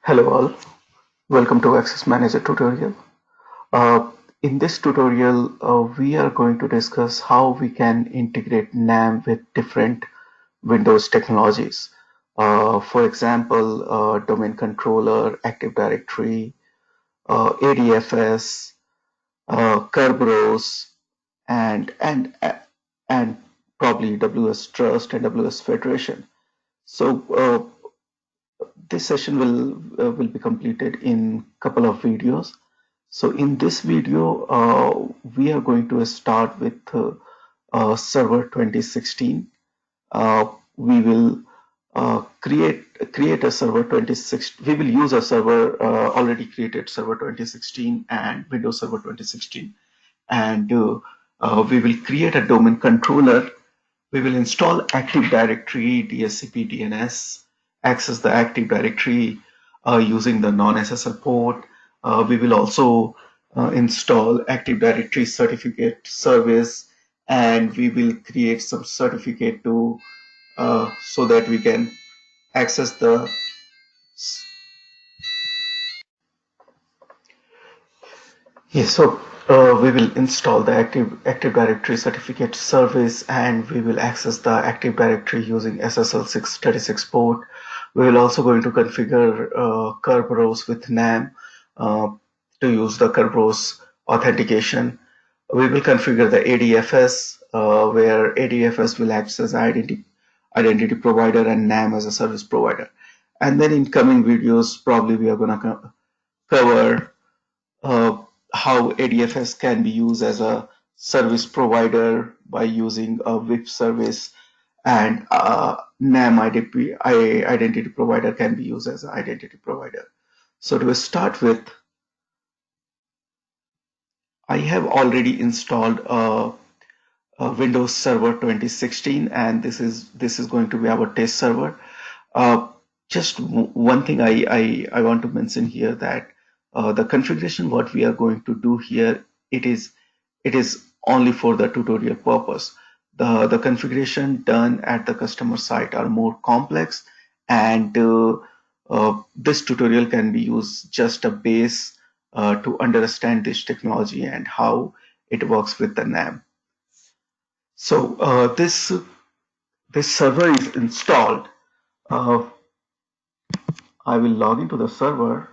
Hello all, welcome to Access Manager tutorial. In this tutorial, we are going to discuss how we can integrate NAM with different Windows technologies. For example, domain controller, Active Directory, ADFS, Kerberos, and probably WS Trust and WS Federation. So this session will be completed in couple of videos. So in this video, we are going to start with Server 2016. We will create a Server 2016. We will use a server already created Server 2016 and Windows Server 2016, and we will create a domain controller. We will install Active Directory, DHCP, DNS, access the Active Directory using the non-SSL port. We will also install Active Directory certificate service, and we will create some certificate to so that we can access the Yes, so we will install the Active Directory certificate service, and we will access the Active Directory using SSL 636 port. We will also going to configure Kerberos with NAM to use the Kerberos authentication. We will configure the ADFS where ADFS will act as identity provider and NAM as a service provider. And then in coming videos, probably we are going to cover uh, how ADFS can be used as a service provider by using a VIP service, and NAM identity provider can be used as an identity provider. So to start with, I have already installed Windows Server 2016, and this is going to be our test server. Just one thing I want to mention here, that the configuration what we are going to do here, it is only for the tutorial purpose. The configuration done at the customer site are more complex, and this tutorial can be used just a base to understand this technology and how it works with the NAM. So this server is installed. Uh, I will log into the server.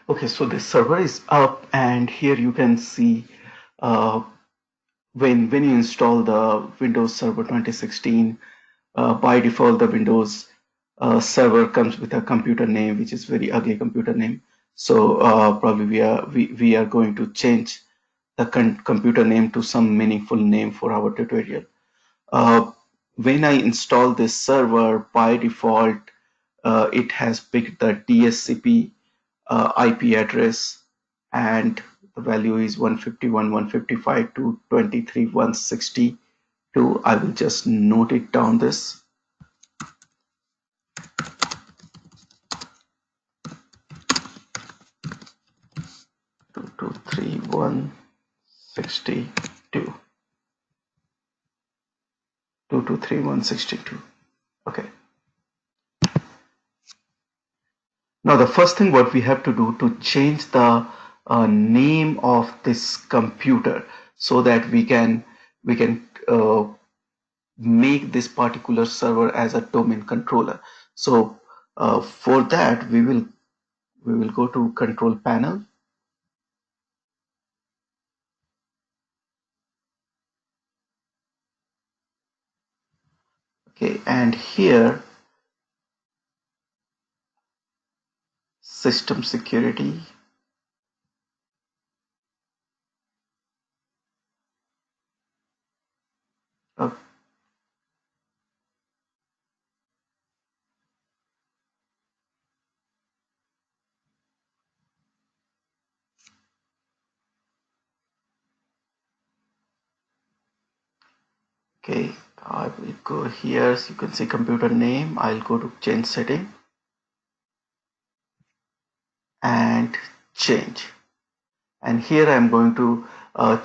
Okay, so the server is up, and here you can see uh, when you install the Windows Server 2016, by default the Windows server comes with a computer name, which is very ugly computer name. So probably we are going to change the computer name to some meaningful name for our tutorial. Uh, when I install this server, by default, it has picked the DHCP IP address, and the value is 151.155 to 23.162. I will just note it down this. 223.162. 223.162. Okay. Now the first thing what we have to do to change the name of this computer, so that we can make this particular server as a domain controller. So For that, we will go to Control Panel. Okay, and here System Security. Okay, I will go here. So you can see computer name. I'll go to change setting and change. And here I'm going to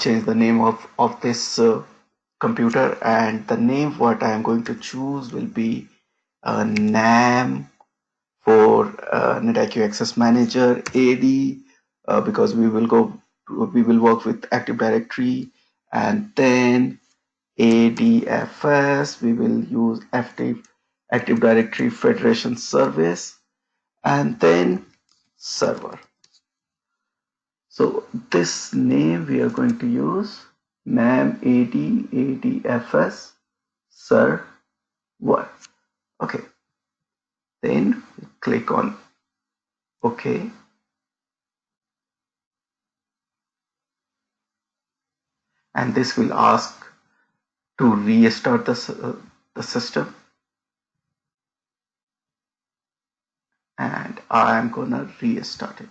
change the name of this computer, and the name what I'm going to choose will be NAM for NetIQ Access Manager, AD, because we will work with Active Directory, and then ADFS, we will use Active Directory Federation Service, and then server. So this name we are going to use NAM ADFS server. Okay, then click on OK, and this will ask to restart the system, and I am gonna restart it.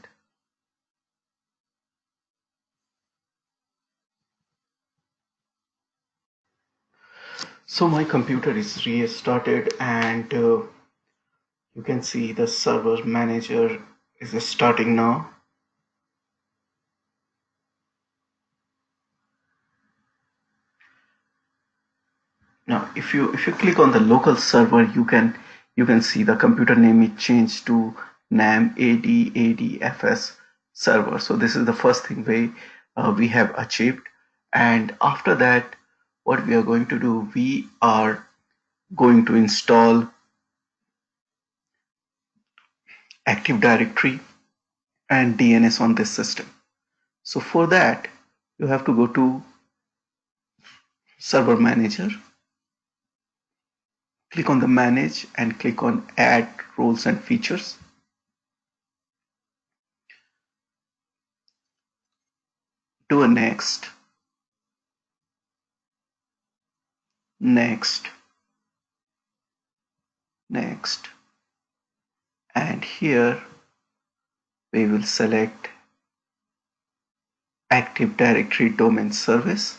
So my computer is restarted, and you can see the server manager is starting now. Now if you click on the local server, you can see the computer name is changed to NAM ADFS server. So this is the first thing we have achieved, and after that what we are going to do, we are going to install Active Directory and DNS on this system. So for that, you have to go to Server Manager, click on the Manage, and click on Add Roles and Features. Do a Next, Next, Next, and here we will select Active Directory Domain Service.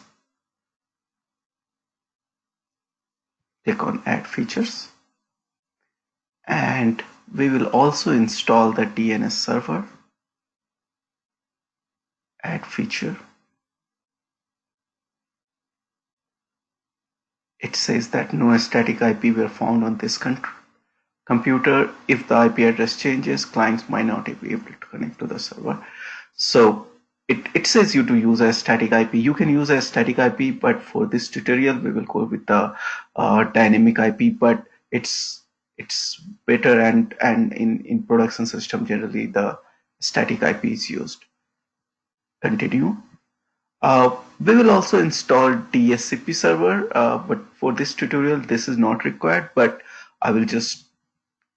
Click on Add Features, and we will also install the DNS server. Add feature. It says that no static IP were found on this computer. If the IP address changes, clients might not be able to connect to the server. So it says you to use a static IP. You can use a static IP, but for this tutorial we will go with the dynamic IP. But it's better, and in production system generally the static IP is used. Continue. We will also install DHCP server, but for this tutorial this is not required, but I will just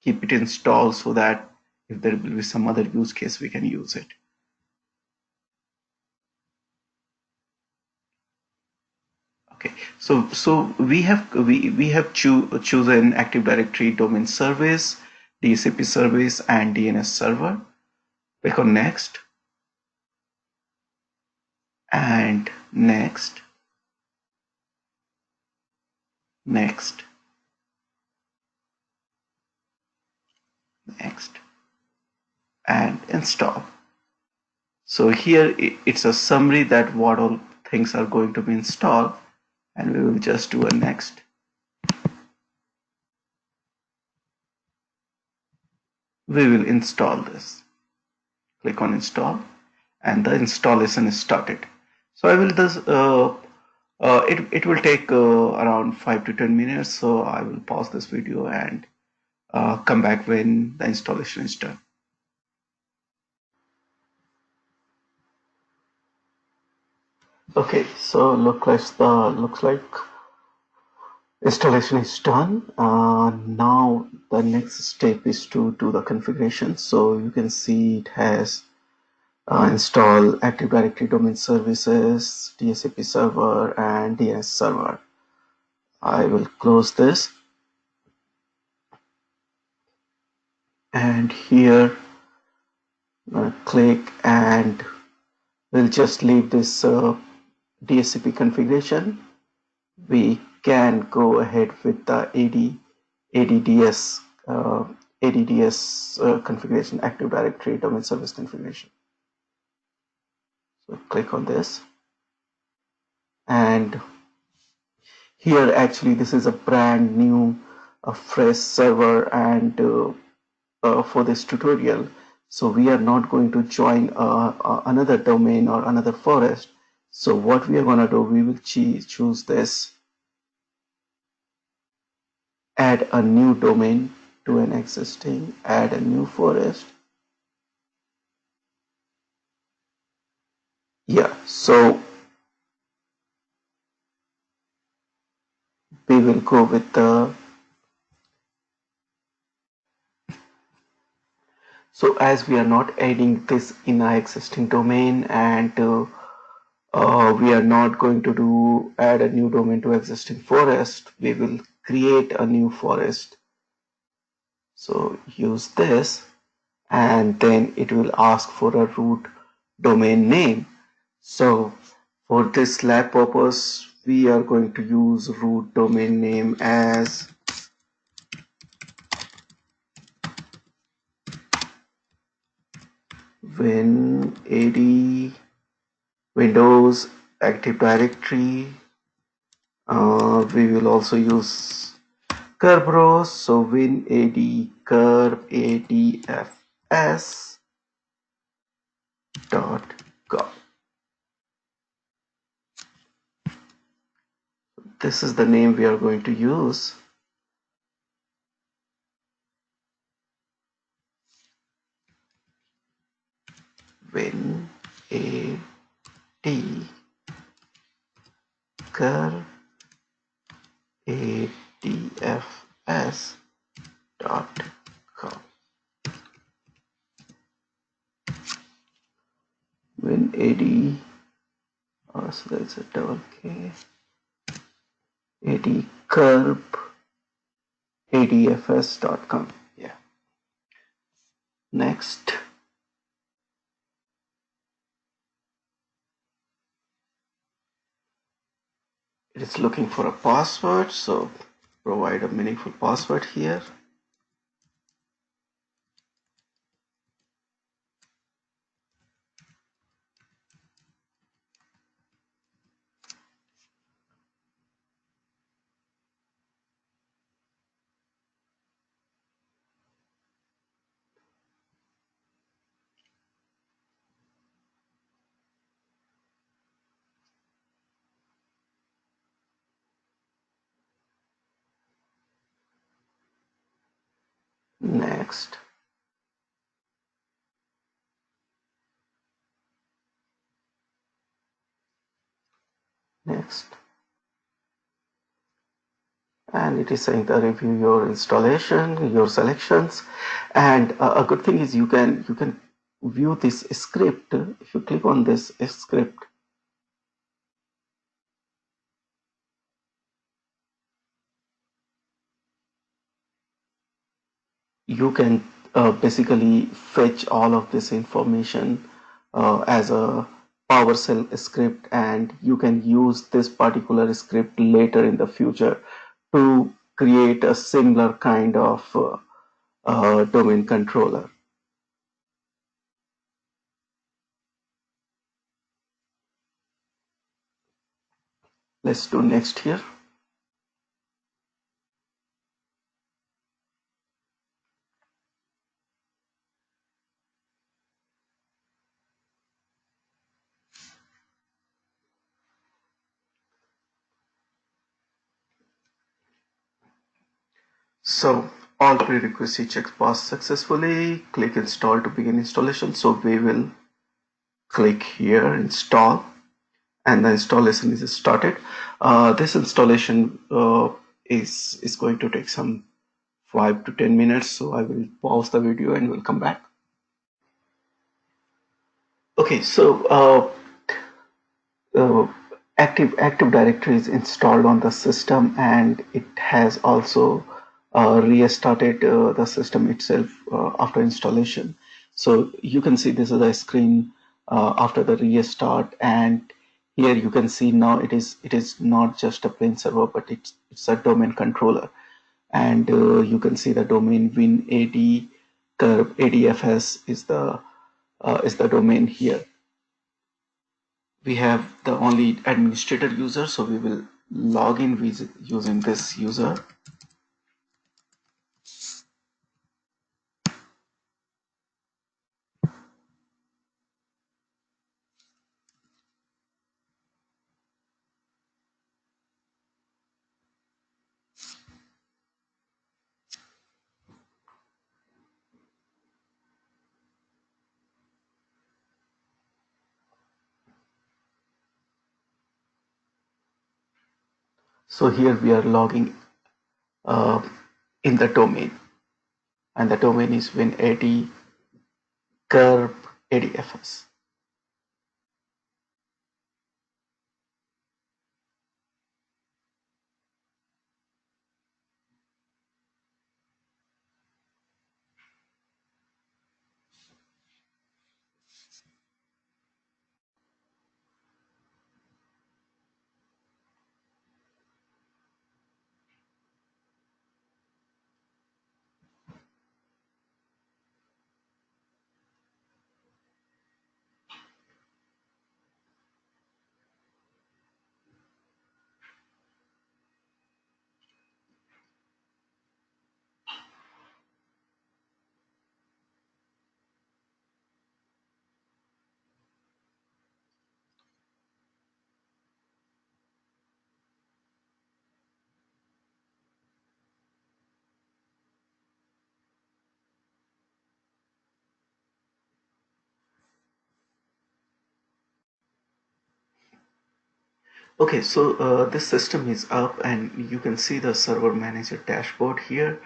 keep it installed so that if there will be some other use case we can use it. Okay, so we have chosen Active Directory Domain Service, DHCP service, and DNS server. Click on Next, and Next, Next, Next, and install. So here it's a summary that what all things are going to be installed, and we will just do a next. We will install this. Click on install, and the installation is started. So I will just it will take around 5 to 10 minutes. So I will pause this video and come back when the installation is done. Okay, so looks like installation is done. Now the next step is to do the configuration. So you can see it has install Active Directory Domain Services, DHCP server, and DNS server. I will close this, and here click, and we'll just leave this DHCP configuration. We can go ahead with the ADDS configuration, Active Directory Domain Service configuration. So click on this, and here actually this is a brand new fresh server, and for this tutorial, so we are not going to join another domain or another forest. So what we are going to do, we will choose this, add a new domain to an existing, add a new forest. Yeah, so we will go with the, so as we are not adding this in our existing domain, and we are not going to add a new domain to existing forest, we will create a new forest. So use this, and then it will ask for a root domain name. So for this lab purpose, we are going to use root domain name as WinAD Windows Active Directory. We will also use Kerberos, so WinAD Kerb ADFS.com. This is the name we are going to use. WinAD Kerb ADFS.com. WinAD, so that's a double K, AD Kerb ADFS.com. Yeah. Next. It is looking for a password, so provide a meaningful password here. Next. Next. And it is saying that review your installation, your selections, and a good thing is you can view this script. If you click on this script, you can basically fetch all of this information as a PowerShell script, and you can use this particular script later in the future to create a similar kind of domain controller. Let's do next here. So all prerequisite checks passed successfully. Click install to begin installation. So we will click here install, and the installation is started. This installation is going to take some 5 to 10 minutes, so I will pause the video and we'll come back. Okay, so uh, Active Directory is installed on the system, and it has also restarted the system itself after installation. So you can see this is a screen after the restart, and here you can see now it is not just a plain server, but it's a domain controller, and you can see the domain WinAD curve ADFS is the domain here. We have the only administrator user, so we will log in with using this user. So here we are logging uh, in the domain, and the domain is WinAD curve ADFS. Okay, so this system is up, and you can see the server manager dashboard here,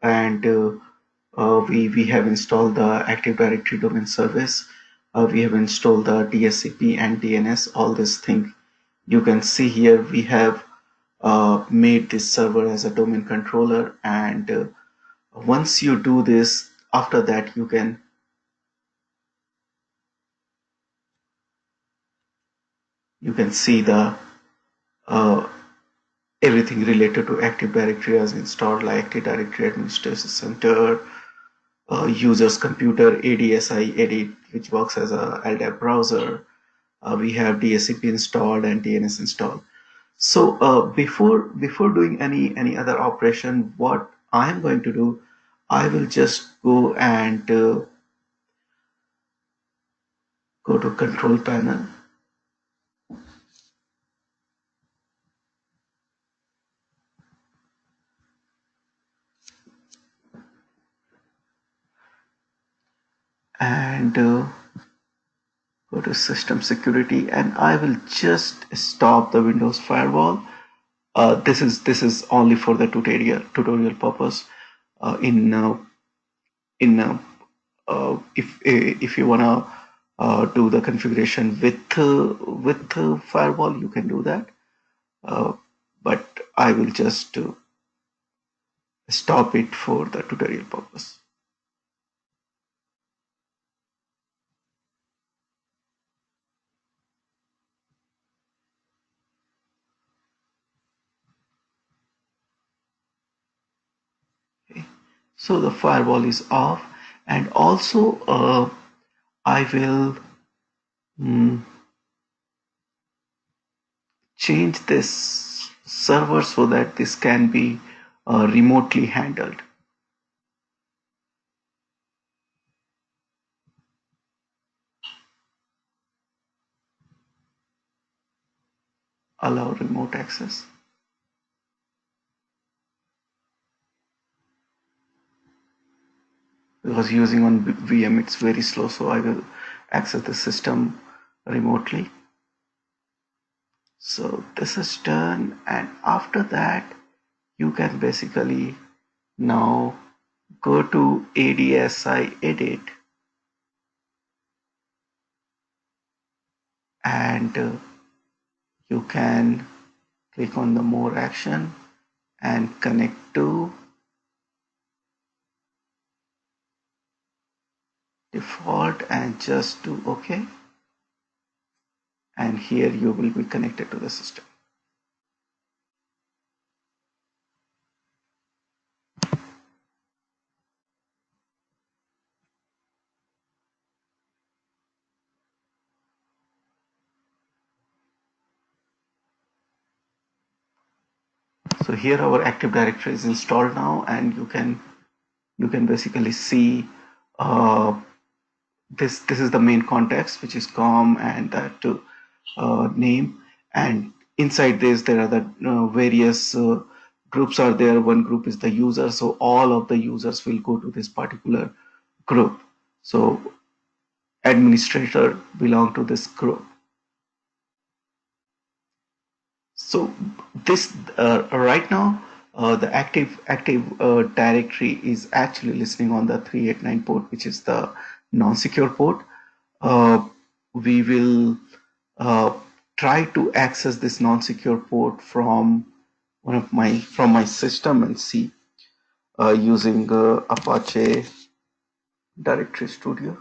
and we have installed the Active Directory domain service. We have installed the DHCP and DNS, all this thing. You can see here we have made this server as a domain controller, and once you do this, after that you can see the uh, everything related to Active Directory as installed, like Active Directory Administration Center, user's computer, ADSI edit, which works as a LDAP browser. We have DHCP installed and DNS installed. So before doing any other operation, what I am going to do, I will just go and go to control panel, and go to system security, and I will just stop the Windows firewall. This is only for the tutorial purpose. If you wanna do the configuration with firewall, you can do that. Uh, but I will just stop it for the tutorial purpose. Okay. So the firewall is off, and also I will mm, change this server so that this can be remotely handled. Allow remote access. because using on VM it's very slow, so I will access the system remotely. So this is done, and after that you can basically now go to ADSI edit, and you can click on the more action and connect to default and just do OK, and here you will be connected to the system. So here our Active Directory is installed now, and you can basically see this is the main context, which is com and that name, and inside this there are the various groups are there. One group is the user, so all of the users will go to this particular group. So administrator belong to this group. So this right now the active directory is actually listening on the 389 port, which is the non-secure port. We will try to access this non-secure port from my system and see using Apache Directory Studio.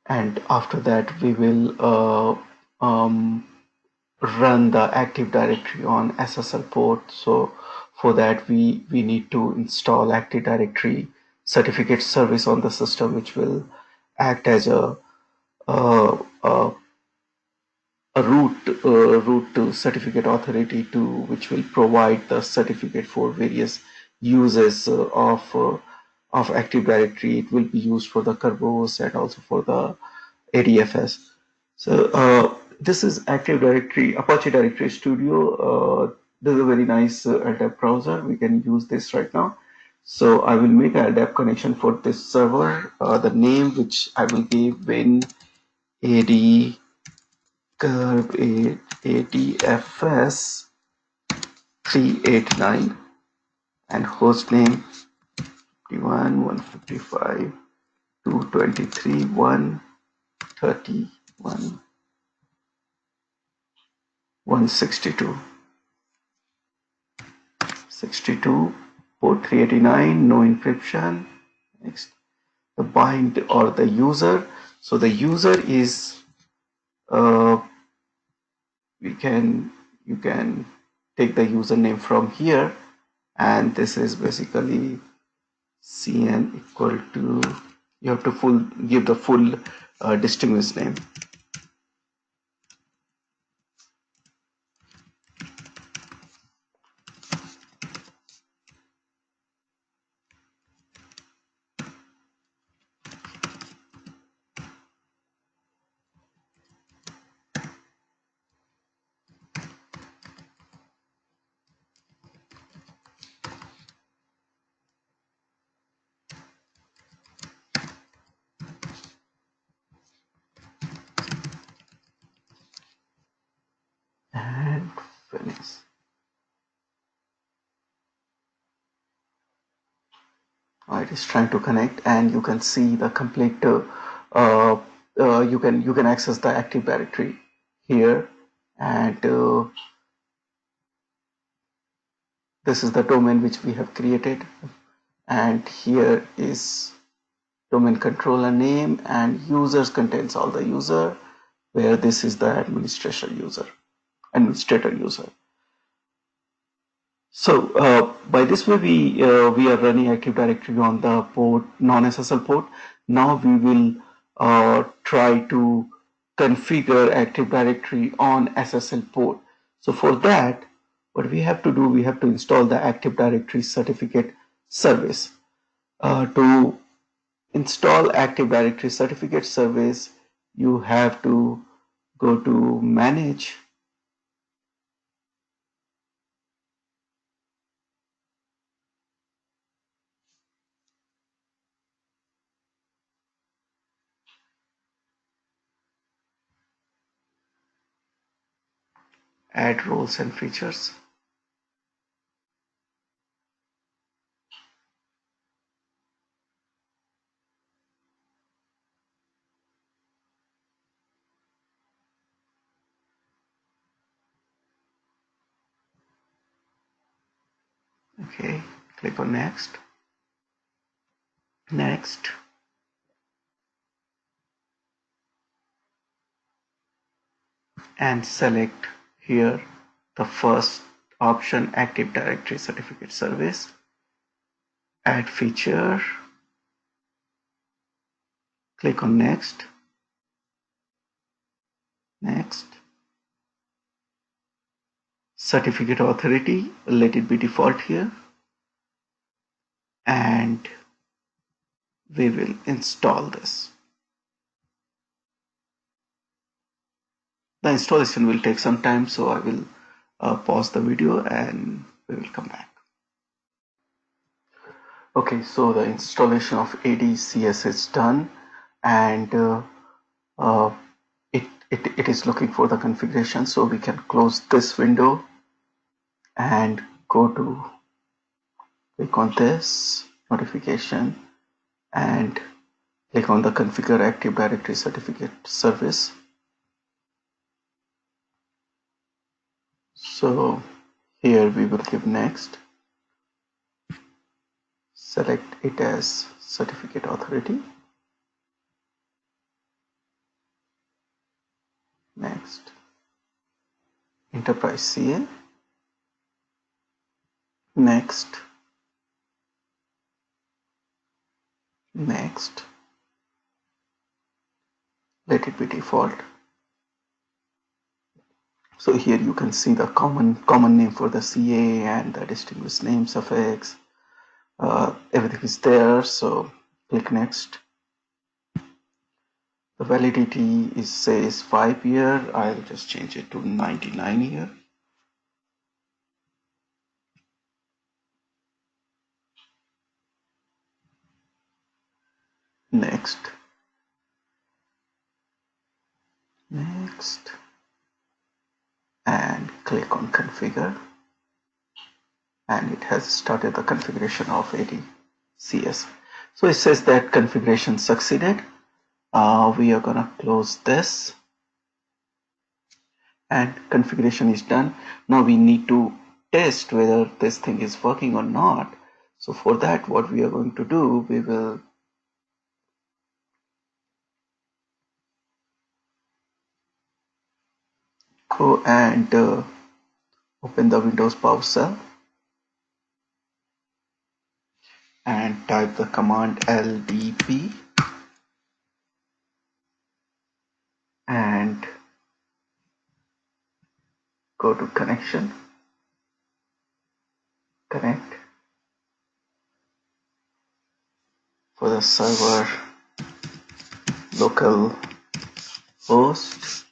And after that we will run the Active Directory on SSL port. So for that we need to install Active Directory certificate service on the system, which will act as a root to certificate authority to which will provide the certificate for various uses of Active Directory. It will be used for the Kerberos and also for the ADFS. So this is Active Directory, Apache Directory Studio. This is a very nice LDAP browser. We can use this right now. So I will make a LDAP connection for this server. The name which I will give when AD ADFS 389 and host name 51 155 223 131 162 62 port 389, no encryption. Next, the bind or the user. So the user is you can take the username from here, and this is basically cn equal to, you have to give the full distinguished name. And finish. It is trying to connect, and you can see the complete. You can access the Active Directory here, and this is the domain which we have created, and here is domain controller name, and users contains all the user, where this is the administrator user. So by this way we are running Active Directory on the port non-SSL port. Now we will try to configure Active Directory on SSL port. So for that, what we have to do, we have to install the Active Directory certificate service. To install Active Directory certificate service, you have to go to Manage, Add Roles and Features. Okay, click on Next. Next. And select here the first option, Active Directory Certificate Service. Add feature. Click on Next. Next. Certificate authority, let it be default here. And we will install this. The installation will take some time, so I will pause the video and we will come back. Okay, so the installation of ADCS is done, and it is looking for the configuration, so we can close this window and go to click on this notification and click on the configure Active Directory certificate service. So here we will give next, select it as certificate authority, next, enterprise CA, next, next, let it be default. So here you can see the common name for the CA and the distinguished name suffix. Everything is there, so click next. The validity says 5 year. I'll just change it to 99 year. Next, next, and click on configure, and it has started the configuration of ADCS. So it says that configuration succeeded. We are gonna close this, and configuration is done. Now we need to test whether this thing is working or not. So for that, what we are going to do, we will go and open the Windows PowerShell and type the command ldp and go to connection, connect for the server local host,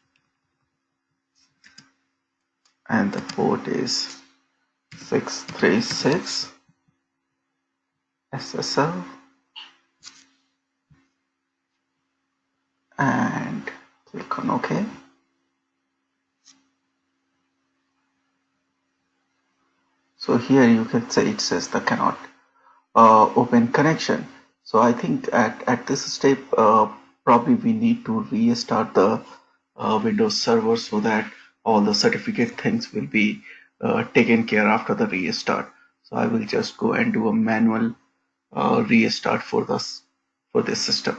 and the port is 636 SSL, and click on OK. So here you can say it says the cannot open connection. So I think at this step probably we need to restart the Windows server so that all the certificate things will be taken care after the restart. So I will just go and do a manual restart for this system.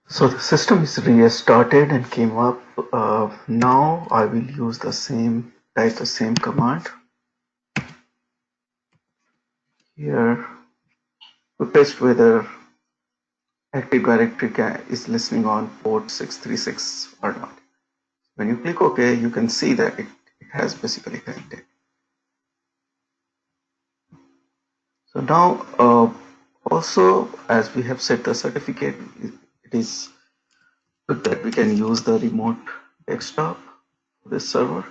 So the system is restarted and came up. Now I will use type the same command here to test whether Active Directory is listening on port 636 or not. When you click OK, you can see that it has basically connected. So now also, as we have set the certificate, it is good that we can use the remote desktop for this server.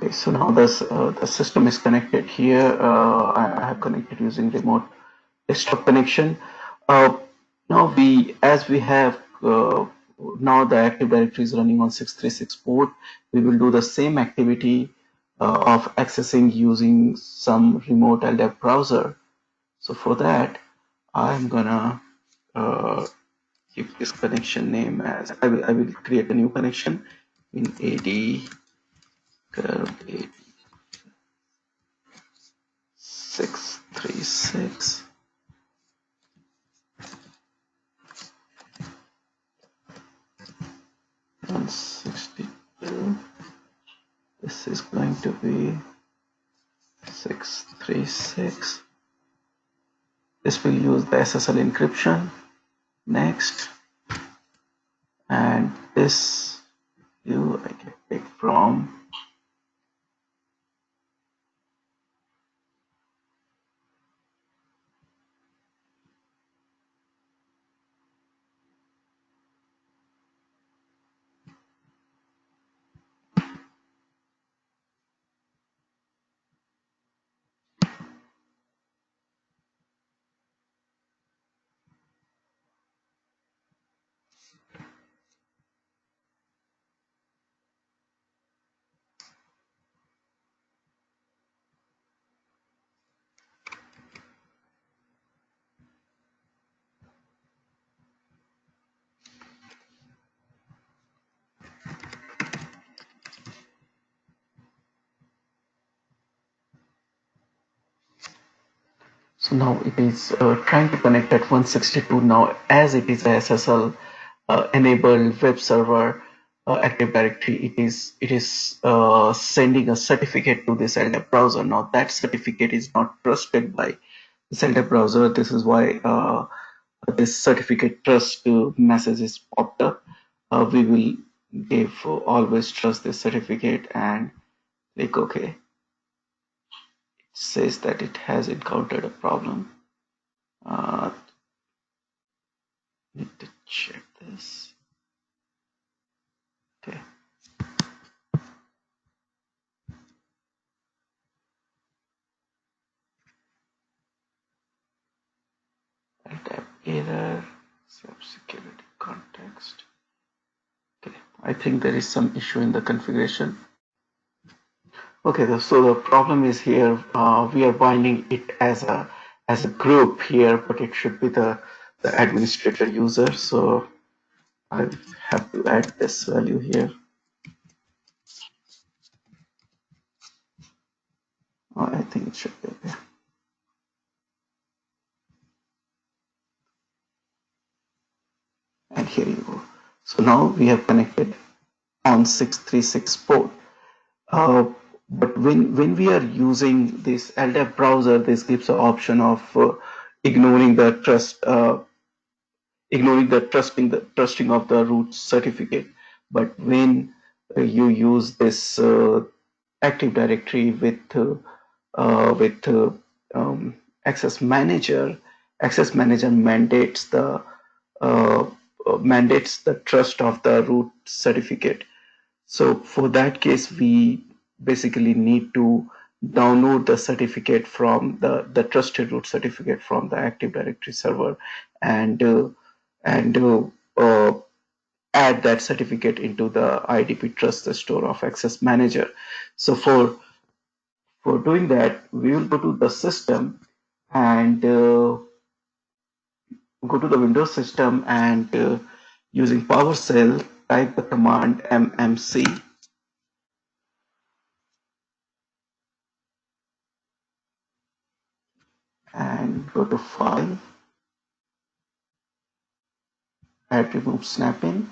Okay, so now the system is connected here. I have connected using remote desktop connection. Uh, now as we have now the Active Directory is running on 636 port, we will do the same activity of accessing using some remote LDAP browser. So for that, I'm gonna keep this connection name as I will create a new connection in AD curve 636 162. This is going to be 636. This will use the SSL encryption. Next, and this I can pick from so now it is trying to connect at 162. Now as it is a SSL enabled web server Active Directory, it is sending a certificate to this LDAP browser. Now that certificate is not trusted by this LDAP browser. This is why this certificate trust message is popped up. We will give always trust this certificate and click OK. Says that it has encountered a problem. Need to check this. Okay. I'll tap error, security context. Okay, I think there is some issue in the configuration. Okay, so the problem is here. We are binding it as a group here, but it should be the administrator user. So I have to add this value here. I think it should be okay. And here you go. So now we have connected on 636 port. But when we are using this LDAP browser, this gives an option of ignoring the trusting of the root certificate. But when you use this Active Directory with Access Manager, Access Manager mandates the uh, mandates the trust of the root certificate. So for that case, we basically need to download the certificate from the trusted root certificate from the Active Directory server, and uh, add that certificate into the IDP Trust Store of Access Manager. So for doing that, we will go to the system and go to the Windows system, and using PowerShell, type the command mmc and go to File, add remove snapping,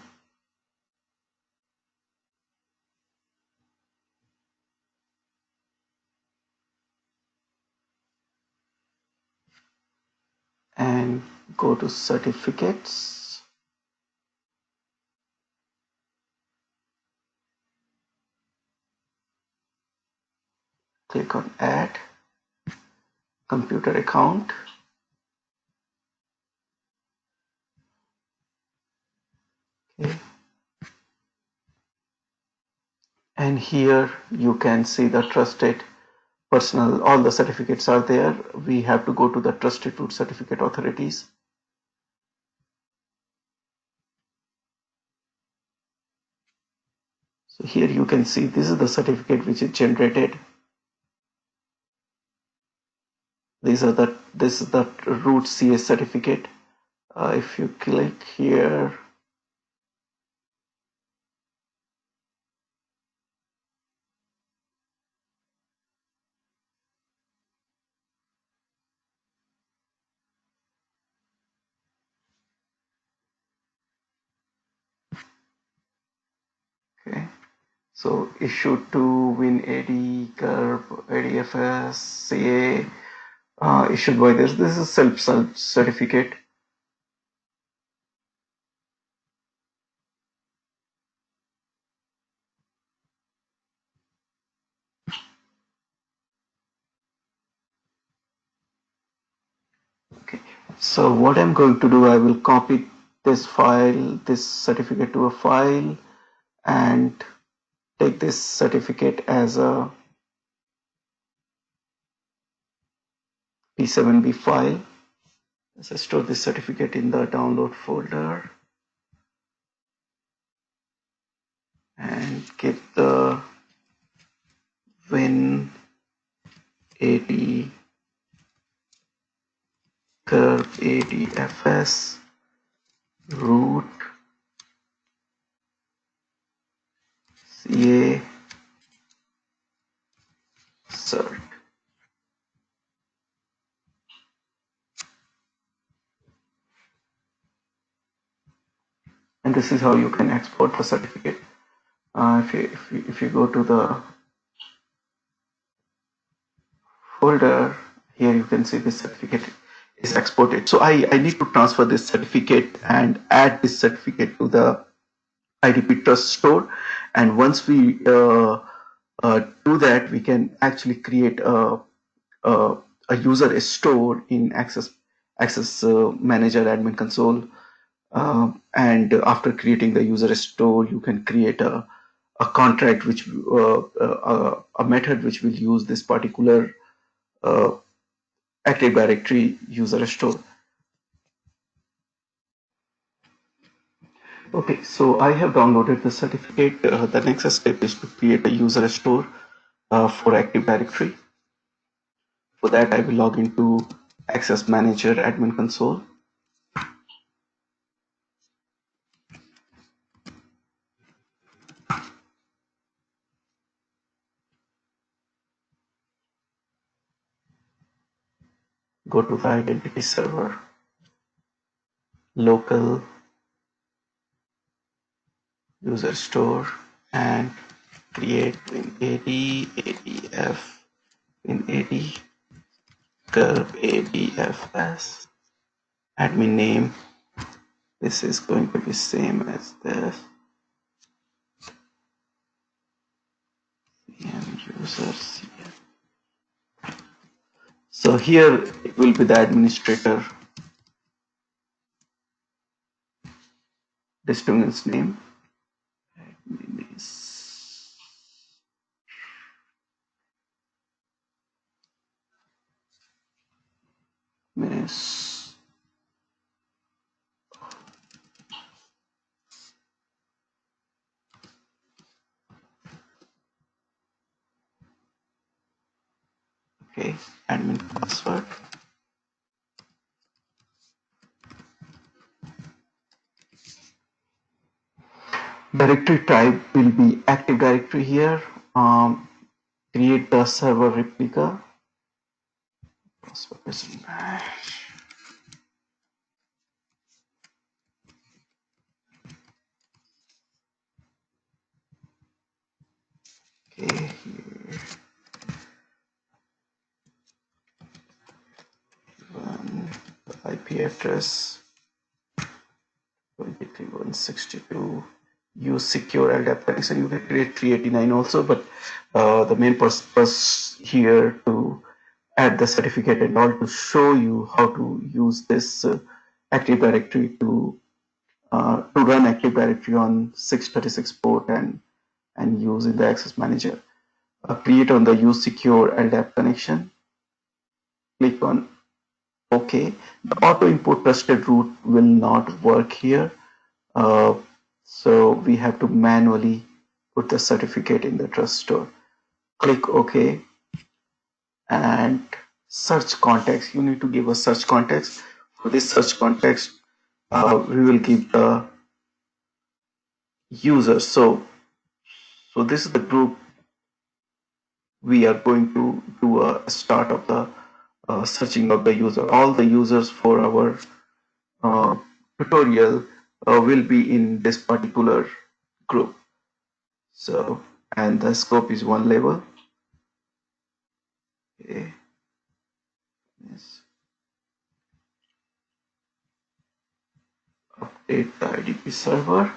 and go to Certificates, click on Add Computer Account, okay. And here you can see the trusted personal, all the certificates are there. We have to go to the Trusted Root Certificate Authorities. So here you can see this is the certificate which is generated. This is the root CS certificate. If you click here, okay. So issued to WinAD, Curve, ADFS, CA, issued by this. This is self certificate. Okay. So what I'm going to do, I will copy this file, this certificate to a file, and take this certificate as a P7B file. So store this certificate in the download folder and get the WinAD Curve ADFS root CA cert. And this is how you can export the certificate. If you go to the folder, here you can see this certificate is exported. So I need to transfer this certificate and add this certificate to the IDP Trust Store. And once we do that, we can actually create a user store in Access Manager Admin Console. And after creating the user store, you can create a contract which a method which will use this particular Active Directory user store. Okay, so I have downloaded the certificate. The next step is to create a user store for Active Directory. For that, I will log into Access Manager Admin Console. Go to the identity server, local user store, and create WinAD, ADF, WinAD, Curve ADFS, admin name. This is going to be same as this. CM user CM. So here it will be the administrator. distribution's name. Miss. Okay, admin password. Directory type will be Active Directory here. Create the server replica. Password is mash. Okay, here. The IP address 23.162. Use secure LDAP connection. You can create 389 also, but the main purpose here to add the certificate and all to show you how to use this Active Directory to run Active Directory on 636 port and use in the Access Manager. Create on the Use Secure LDAP connection. Click on OK. The auto import trusted root will not work here. So we have to manually put the certificate in the trust store. Click OK and search context. You need to give a search context. For this search context, we will give the user. So this is the group we are going to do a start of the searching of the user. All the users for our tutorial will be in this particular group. So, and the scope is one level. Okay. Yes. Update the IDP server.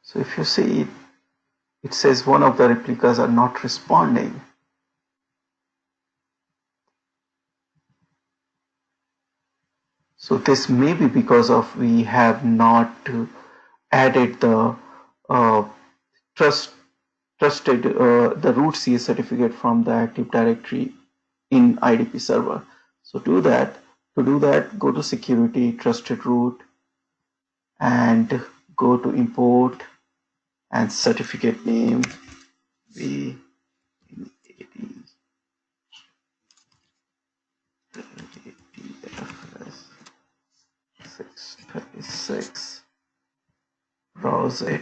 So if you see, it says one of the replicas are not responding. So this may be because of we have not added the trusted the root CS certificate from the Active Directory in IDP server. So to do that, go to security, trusted root, and go to import and certificate name be ADCS 636. Browse it.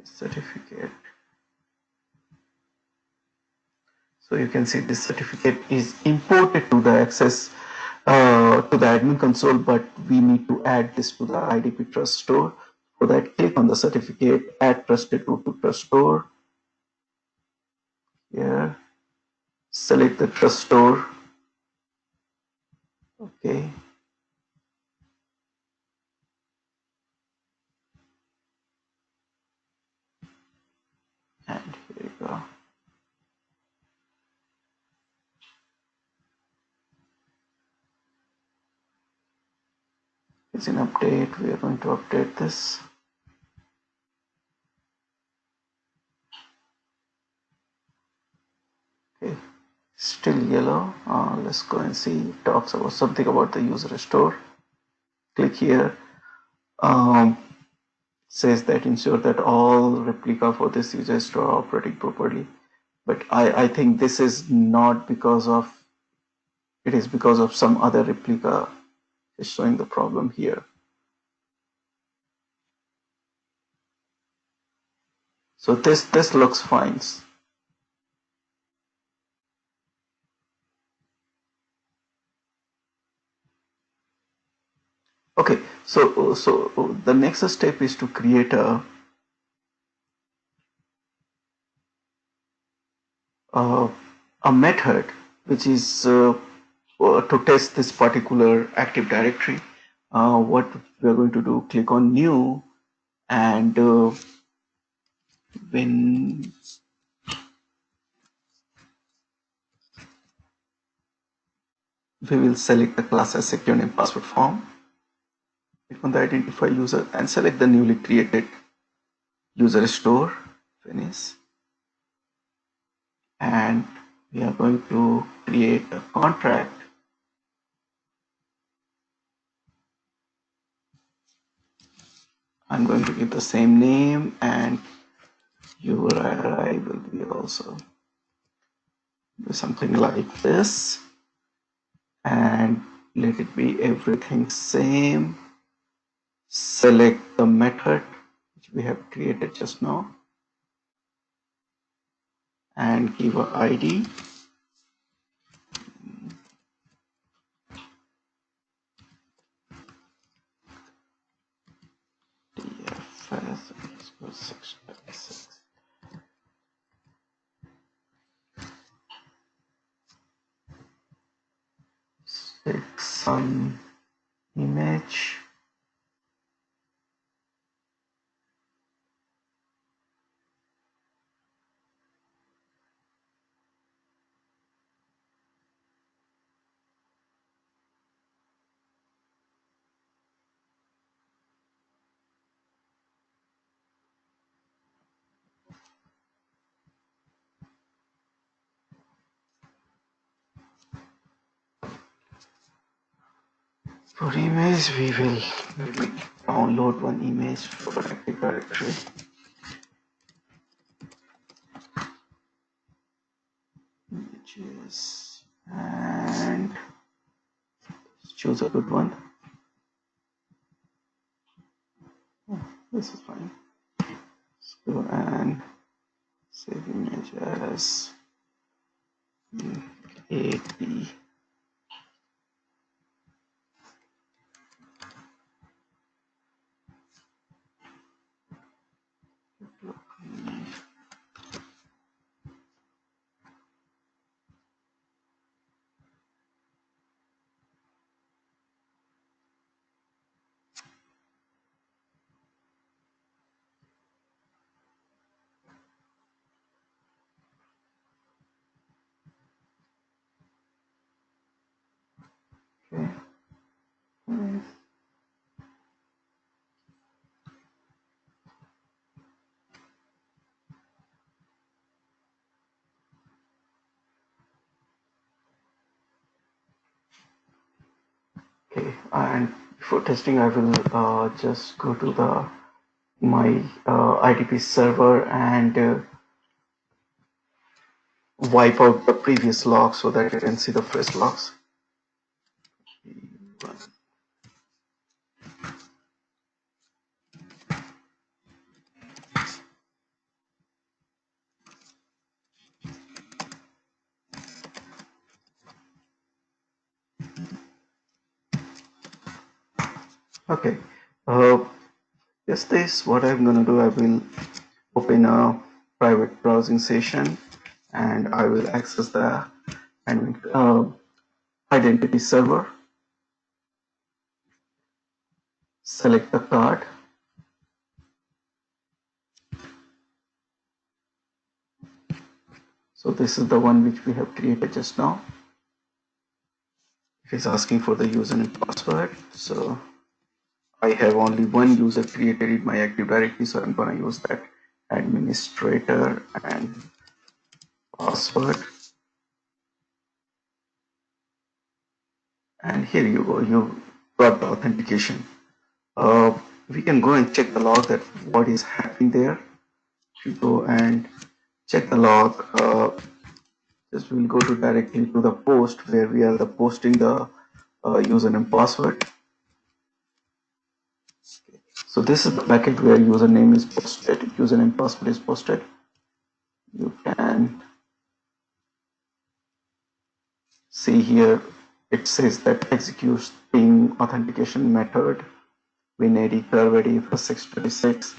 Certificate. So you can see this certificate is imported to the access to the admin console, but we need to add this to the IDP trust store. For that, click on the certificate, add trusted root to trust store. Here, select the trust store. Okay. And here you go. It's an update. We are going to update this. Okay, still yellow. Let's go and see. It talks about something about the user store. Click here. Says that ensure that all replica for this user store are operating properly. But I think this is not because of, it is because of some other replica is showing the problem here. So this looks fine. Okay, so the next step is to create uh, a method which is to test this particular Active Directory. What we are going to do, click on new, and when we will select the class as secure name password form, click on the identify user and select the newly created user store, finish, and we are going to create a contract. I'm going to give the same name, and URI will be also do something like this, and let it be everything same. Select the method which we have created just now and give a ID. DFS 636. Take some image. For image, we will maybe download one image for Active Directory. Images, and choose a good one. Oh, this is fine. Let's go and save image as AD. Okay. Okay, and before testing, I will just go to the my IDP server and wipe out the previous logs so that you can see the fresh logs. Okay, just this, what I'm gonna do, I will open a private browsing session and I will access the identity server, select the card, so this is the one which we have created just now. It is asking for the username and password, so I have only one user created in my Active Directory, so I'm gonna use that administrator and password. And here you go, you got the authentication. We can go and check the log that what is happening there. If you go and check the log, just we'll go to directly to the post where we are posting the username and password. So this is the packet where username is posted, username and password is posted. You can see here it says that executes ping authentication method WinAD curve AD for 626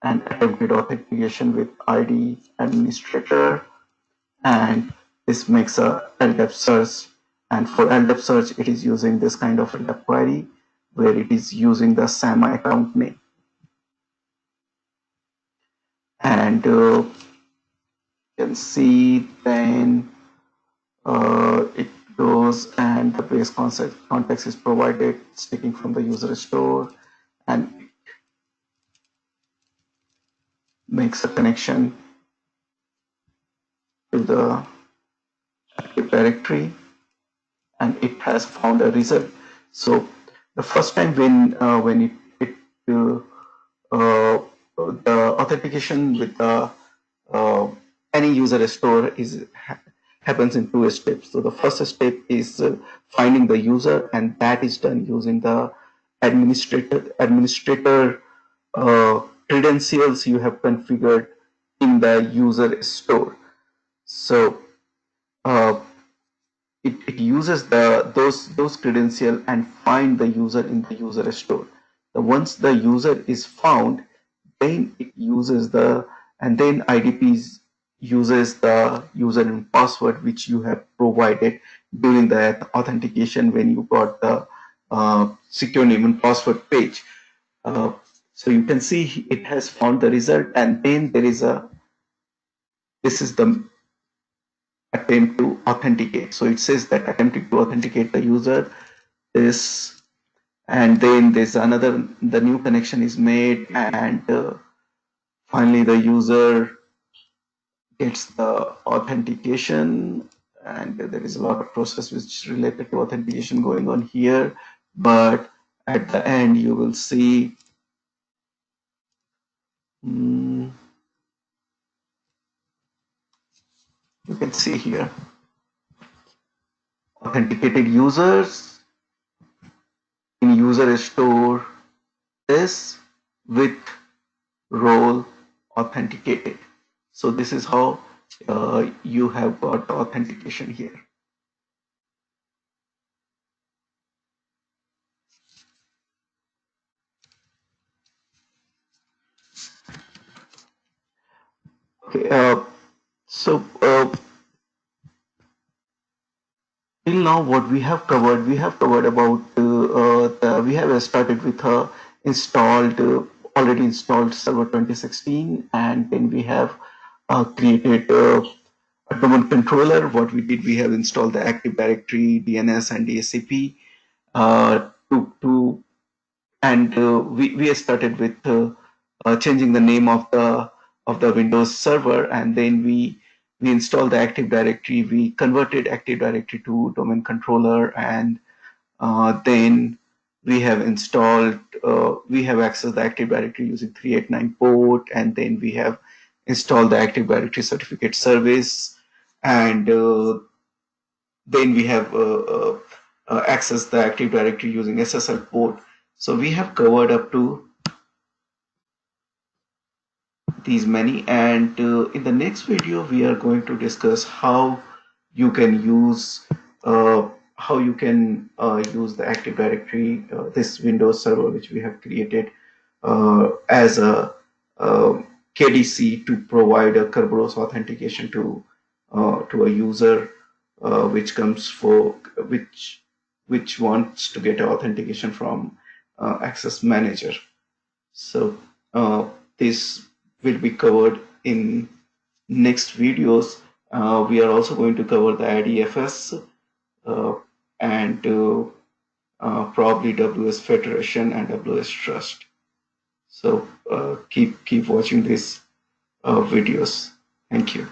and attempted authentication with ID administrator, and this makes a LDAP search, and for LDAP search it is using this kind of LDAP query where it is using the SAMA account name, and you can see then it goes and the base context is provided, it's taken from the user store, and makes a connection to the active directory, and it has found a result. So the first time when the authentication with the any user store happens in two steps. So the first step is finding the user, and that is done using the administrator credentials you have configured in the user store. So it uses those credentials and find the user in the user store. Once the user is found, then it uses then IDP uses the user and password which you have provided during the authentication when you got the secure name and password page. So you can see it has found the result, and then this is the attempt to authenticate. So it says that attempting to authenticate the user is, and then there's the new connection is made, and finally the user gets the authentication, and there is a lot of process which is related to authentication going on here, but at the end you will see you can see here authenticated users in user store is with role authenticated. So this is how you have got the authentication here. Okay, so till now what we have covered about we have started with already installed server 2016, and then we have created a domain controller. What we did, we have installed the Active Directory, DNS, and DHCP and we started with changing the name of the Windows server, and then we installed the Active Directory. We converted Active Directory to domain controller, and then we have accessed the Active Directory using 389 port, and then we have installed the Active Directory certificate service, and then we have accessed the Active Directory using SSL port. So we have covered up to these many, and in the next video we are going to discuss how you can use the Active Directory, this Windows server which we have created as a KDC to provide a Kerberos authentication to a user which wants to get authentication from Access Manager. So this will be covered in next videos. We are also going to cover the IDFS and probably WS Federation and WS Trust. So keep watching these videos. Thank you.